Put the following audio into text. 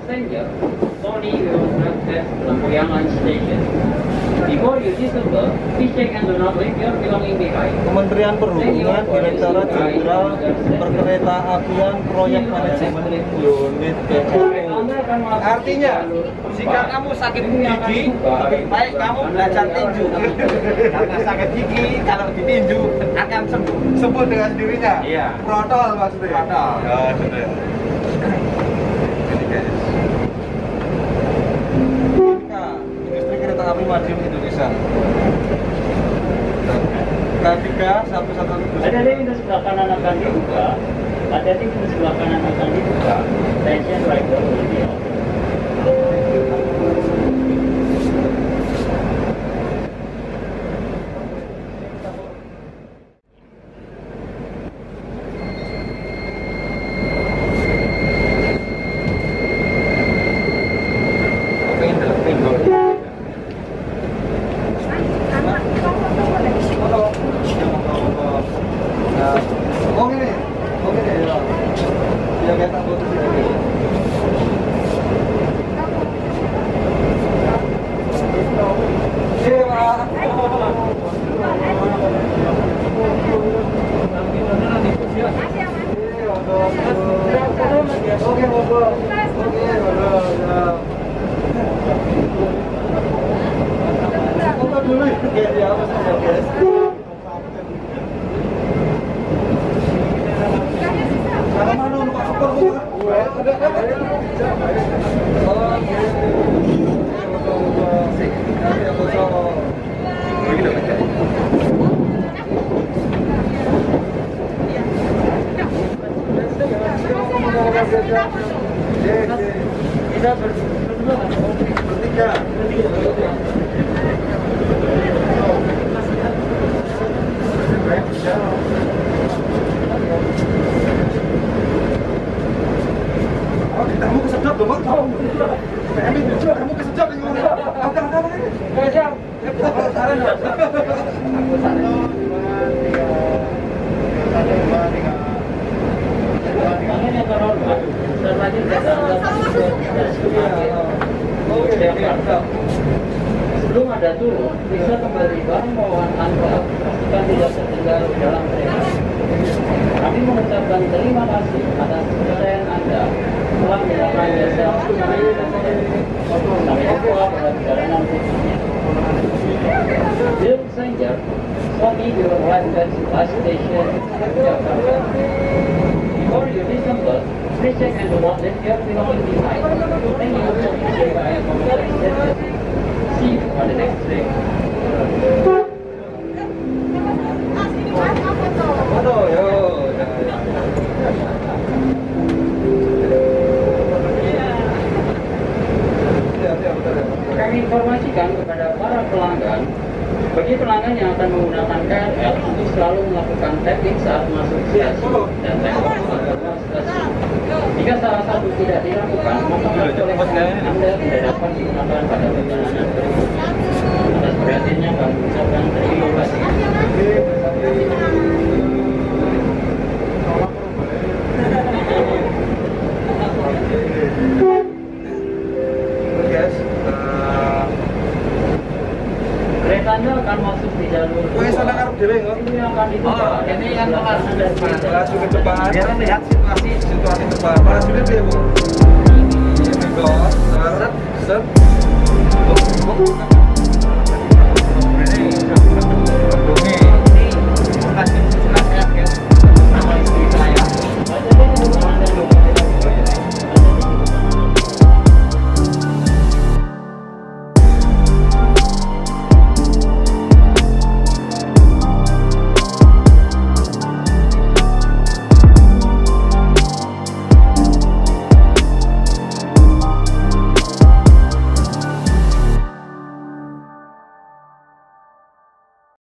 passenger, only will Lintas Lempuyangan station. Before you disembark, please check and do not leave your belongings behind. Kementerian Perhubungan, Direktorat Jenderal Perkereta Apian Proyek Manajemen Unit KRL. Artinya, jika kamu sakit gigi, lebih baik kamu belajar tinju. Karena sakit gigi, kalau ditinju akan sembuh. Sembuh dengan sendirinya. Iya. Protol maksudnya. Protol. Oh, sudah. Ini guys. Industri Kereta Api Maju Indonesia. K3 117. Ada di sebelah kanan akan dibuka. Ada di sebelah kanan akan dibuka. Tension right door will be off. Sebelum ada turun, bisa kembali barang bawaan Anda, pastikan tidak tertinggal dalam kereta. Kami mengucapkan terima kasih atas kepercayaan Anda telah menggunakan jasa naik dan turun. Sampai jumpa pada perjalanan berikutnya. Dear passenger, only your Lintas Station Yogyakarta. Before you disembark, please check and do not leave your belongings behind. Thank you for your service. See you on the next train. Kami informasikan kepada para pelanggan, bagi pelanggan yang akan menggunakan KRL untuk selalu melakukan tapping saat masuk stasiun dan take-off keluar stasiun. Jika salah satu tidak dilakukan, maka Anda tidak dapat digunakan pada perjalanan berikutnya. Atas perhatiannya kami ucapkan terima kasih. Keretanya akan masuk di jalur ini akan dibuka. Ini yang kelas Langsung ke depan. Biar lihat Situasi depan. Mas sudah dia, Bu. Ini set.